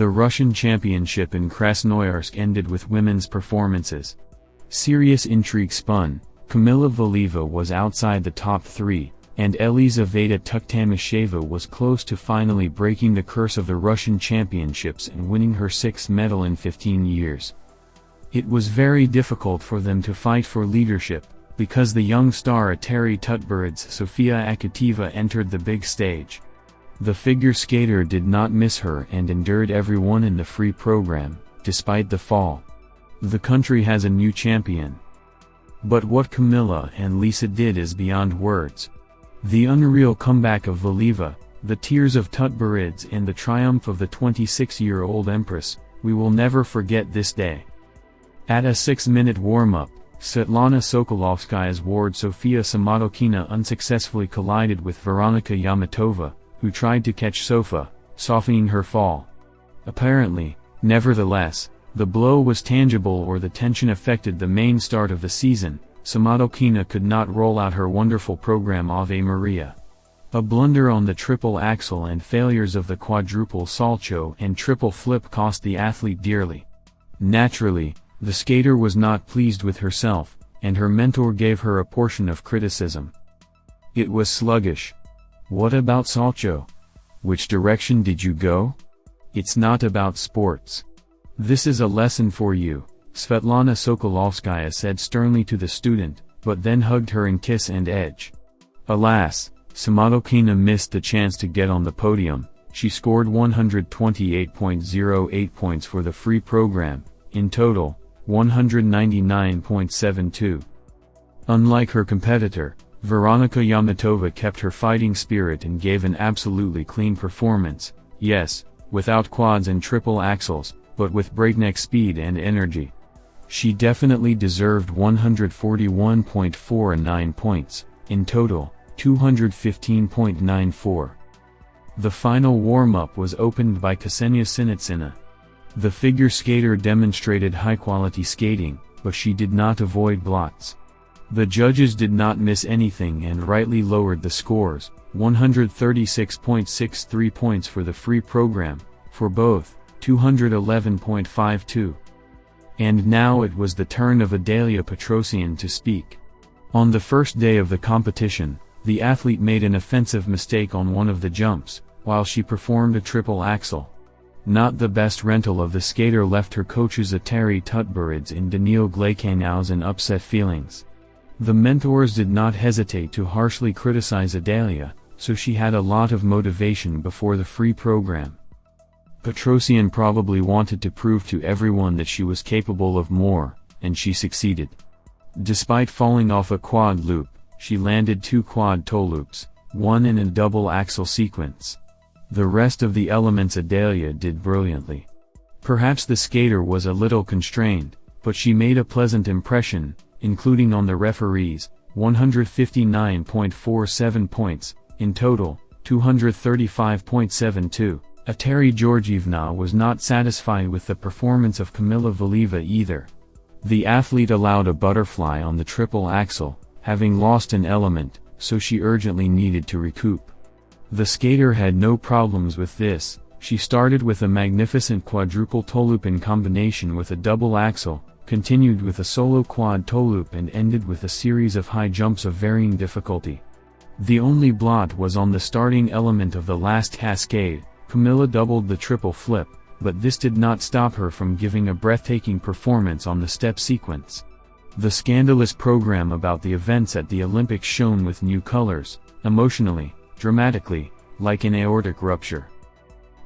The Russian championship in Krasnoyarsk ended with women's performances. Serious intrigue spun. Kamila Valieva was outside the top 3, and Elizaveta Tuktamysheva was close to finally breaking the curse of the Russian championships and winning her 6th medal in 15 years. It was very difficult for them to fight for leadership, because the young star Atari Tutberid's Sofia Akatieva entered the big stage. The figure skater did not miss her and endured everyone in the free program, despite the fall. The country has a new champion. But what Kamila and Lisa did is beyond words. The unreal comeback of Valieva, the tears of Tutberid's and the triumph of the 26-year-old Empress, we will never forget this day. At a 6-minute warm-up, Svetlana Sokolovskaya's ward Sofia Samadokina unsuccessfully collided with Veronika Yamatova, who tried to catch Sofa, softening her fall. Apparently, nevertheless, the blow was tangible or the tension affected the main start of the season. Samadokina could not roll out her wonderful program Ave Maria. A blunder on the triple axel and failures of the quadruple salto and triple flip cost the athlete dearly. Naturally, the skater was not pleased with herself, and her mentor gave her a portion of criticism. It was sluggish. What about salto? Which direction did you go? It's not about sports. This is a lesson for you, Svetlana Sokolovskaya said sternly to the student, but then hugged her in kiss and edge. Alas, Samadokina missed the chance to get on the podium. She scored 128.08 points for the free program, in total, 199.72. Unlike her competitor, Veronika Yamatova kept her fighting spirit and gave an absolutely clean performance, yes, without quads and triple axels, but with breakneck speed and energy. She definitely deserved 141.49 points, in total, 215.94. The final warm-up was opened by Ksenia Sinitsina. The figure skater demonstrated high-quality skating, but she did not avoid blots. The judges did not miss anything and rightly lowered the scores, 136.63 points for the free program, for both, 211.52. And now it was the turn of Adalia Petrosian to speak. On the first day of the competition, the athlete made an offensive mistake on one of the jumps, while she performed a triple axel. Not the best rental of the skater left her coaches Atari Tutberid's and Daniil Glaykanows in upset feelings. The mentors did not hesitate to harshly criticize Adalia, so she had a lot of motivation before the free program. Petrosian probably wanted to prove to everyone that she was capable of more, and she succeeded. Despite falling off a quad loop, she landed 2 quad toe loops, one in a double axel sequence. The rest of the elements Adalia did brilliantly. Perhaps the skater was a little constrained, but she made a pleasant impression, including on the referees, 159.47 points, in total, 235.72. Atari Georgievna was not satisfied with the performance of Kamila Valieva either. The athlete allowed a butterfly on the triple axel, having lost an element, so she urgently needed to recoup. The skater had no problems with this. She started with a magnificent quadruple toe loop in combination with a double axel, continued with a solo quad toe loop and ended with a series of high jumps of varying difficulty. The only blot was on the starting element of the last cascade. Kamila doubled the triple flip, but this did not stop her from giving a breathtaking performance on the step sequence. The scandalous program about the events at the Olympics shone with new colors, emotionally, dramatically, like an aortic rupture.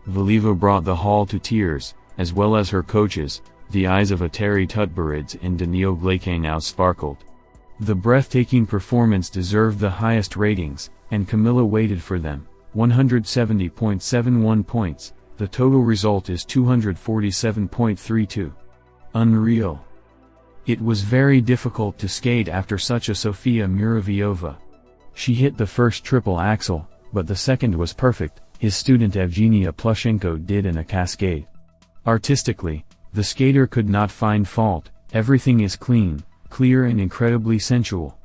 Valieva brought the hall to tears, as well as her coaches. The eyes of Atari Tutberid's and Daniil Glaykanows sparkled. The breathtaking performance deserved the highest ratings, and Kamila waited for them, 170.71 points, the total result is 247.32. Unreal. It was very difficult to skate after such a Sofia Muraviova. She hit the first triple axel, but the second was perfect, his student Evgenia Plushenko did in a cascade. Artistically, the skater could not find fault. Everything is clean, clear and incredibly sensual.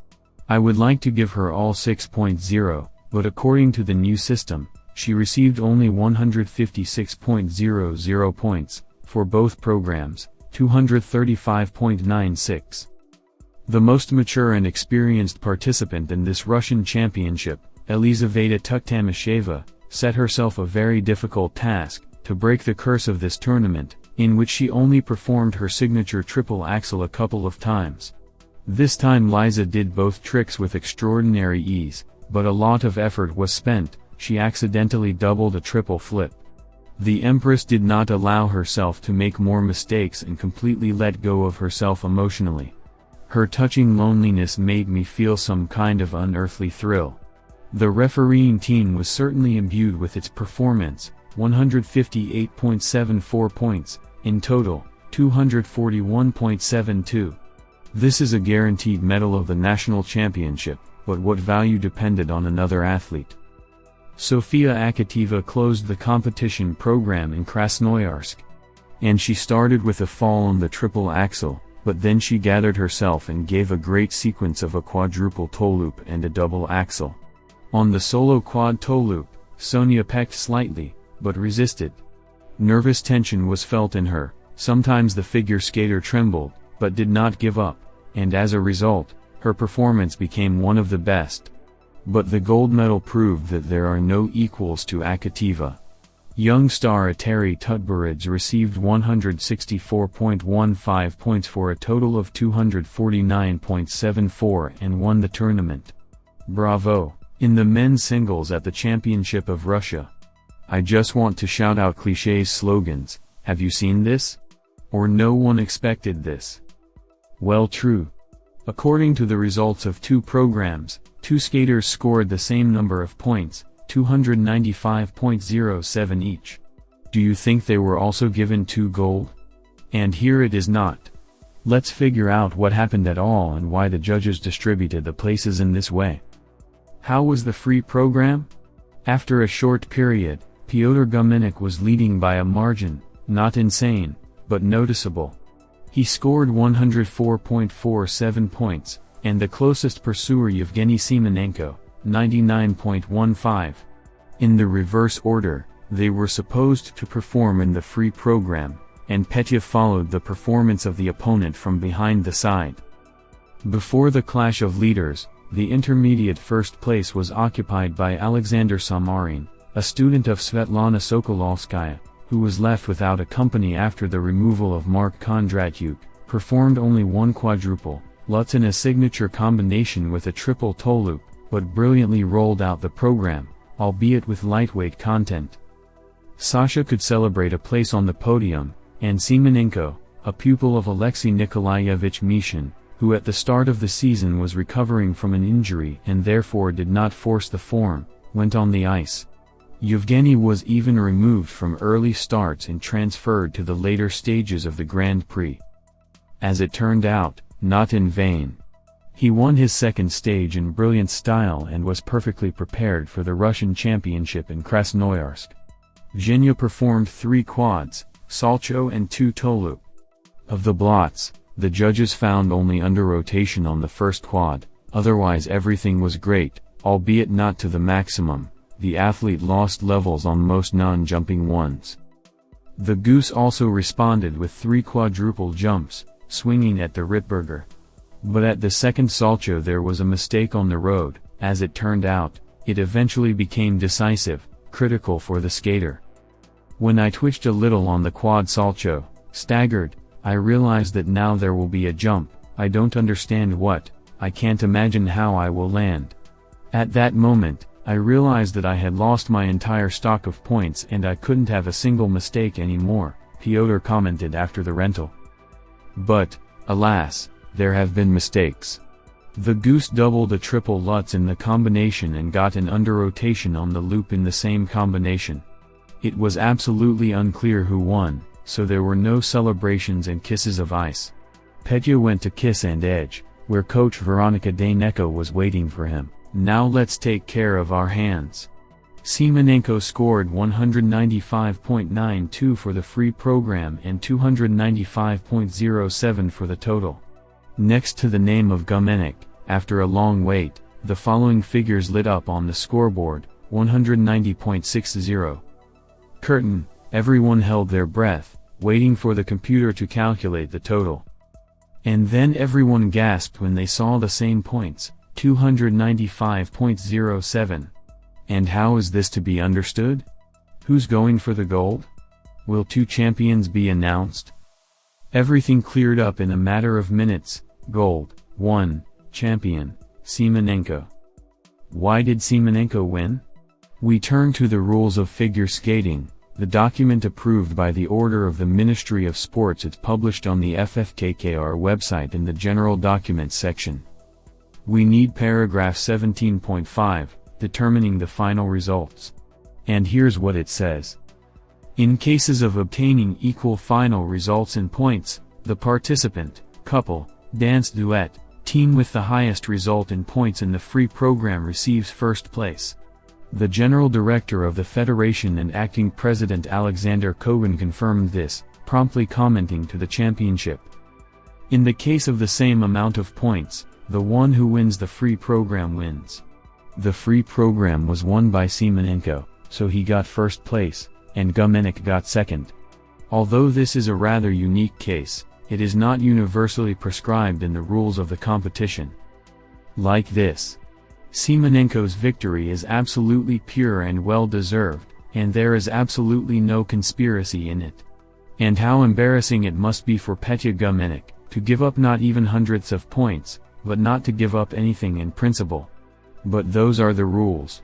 I would like to give her all 6.0, but according to the new system, she received only 156.00 points, for both programs, 235.96. The most mature and experienced participant in this Russian championship, Elizaveta Tuktamysheva, set herself a very difficult task, to break the curse of this tournament, in which she only performed her signature triple Axel a couple of times. This time Liza did both tricks with extraordinary ease, but a lot of effort was spent. She accidentally doubled a triple flip. The Empress did not allow herself to make more mistakes and completely let go of herself emotionally. Her touching loneliness made me feel some kind of unearthly thrill. The refereeing team was certainly imbued with its performance, 158.74 points, in total, 241.72. This is a guaranteed medal of the national championship, but what value depended on another athlete? Sofia Akatieva closed the competition program in Krasnoyarsk. And she started with a fall on the triple axel, but then she gathered herself and gave a great sequence of a quadruple toe loop and a double axel. On the solo quad toe loop, Sonia pecked slightly, but resisted. Nervous tension was felt in her, sometimes the figure skater trembled, but did not give up, and as a result, her performance became one of the best. But the gold medal proved that there are no equals to Akatieva. Young star Ateri Tutberidze received 164.15 points for a total of 249.74 and won the tournament. Bravo! In the men's singles at the Championship of Russia. I just want to shout out clichés slogans, have you seen this? Or no one expected this? Well, true. According to the results of two programs, two skaters scored the same number of points, 295.07 each. Do you think they were also given 2 gold? And here it is not. Let's figure out what happened at all and why the judges distributed the places in this way. How was the free program? After a short period, Pyotr Gumenik was leading by a margin, not insane, but noticeable. He scored 104.47 points, and the closest pursuer Yevgeny Simonenko, 99.15. In the reverse order, they were supposed to perform in the free program, and Petya followed the performance of the opponent from behind the side. Before the clash of leaders, the intermediate first place was occupied by Alexander Samarin, a student of Svetlana Sokolovskaya, who was left without a company after the removal of Mark Kondratyuk, performed only one quadruple, Lutz in a signature combination with a triple toe loop, but brilliantly rolled out the program, albeit with lightweight content. Sasha could celebrate a place on the podium, and Simonenko, a pupil of Alexei Nikolaevich Mishin, who at the start of the season was recovering from an injury and therefore did not force the form, went on the ice. Yevgeny was even removed from early starts and transferred to the later stages of the Grand Prix. As it turned out, not in vain. He won his second stage in brilliant style and was perfectly prepared for the Russian Championship in Krasnoyarsk. Zhenya performed 3 quads, salcho and 2 toe loop. Of the blots, the judges found only under rotation on the first quad, otherwise everything was great, albeit not to the maximum. The athlete lost levels on most non-jumping ones. The Goose also responded with 3 quadruple jumps, swinging at the Ritberger. But at the second salcho there was a mistake on the road. As it turned out, it eventually became decisive, critical for the skater. When I twitched a little on the quad salcho, staggered, I realized that now there will be a jump. I don't understand what, I can't imagine how I will land. At that moment, I realized that I had lost my entire stock of points and I couldn't have a single mistake anymore, Pyotr commented after the rental. But, alas, there have been mistakes. The Goose doubled a triple Lutz in the combination and got an under rotation on the loop in the same combination. It was absolutely unclear who won, so there were no celebrations and kisses of ice. Petya went to Kiss and Edge, where coach Veronika Dayneko was waiting for him. Now let's take care of our hands. Simonenko scored 195.92 for the free program and 295.07 for the total. Next to the name of Gumenik, after a long wait, the following figures lit up on the scoreboard: 190.60. Curtain, everyone held their breath, waiting for the computer to calculate the total. And then everyone gasped when they saw the same points, 295.07. And how is this to be understood? Who's going for the gold? Will two champions be announced? Everything cleared up in a matter of minutes. Gold, 1, champion, Simonenko. Why did Simonenko win? We turn to the rules of figure skating, the document approved by the order of the Ministry of Sports. It's published on the FFKKR website in the General Documents section. We need paragraph 17.5, determining the final results. And here's what it says. In cases of obtaining equal final results in points, the participant, couple, dance duet, team with the highest result in points in the free program receives first place. The General Director of the Federation and Acting President Alexander Kogan confirmed this, promptly commenting to the championship. In the case of the same amount of points, the one who wins the free program wins. The free program was won by Simonenko, so he got first place, and Gumenik got second. Although this is a rather unique case, it is not universally prescribed in the rules of the competition. Like this. Simonenko's victory is absolutely pure and well-deserved, and there is absolutely no conspiracy in it. And how embarrassing it must be for Petya Gumenik, to give up not even hundredths of points, but not to give up anything in principle. But those are the rules.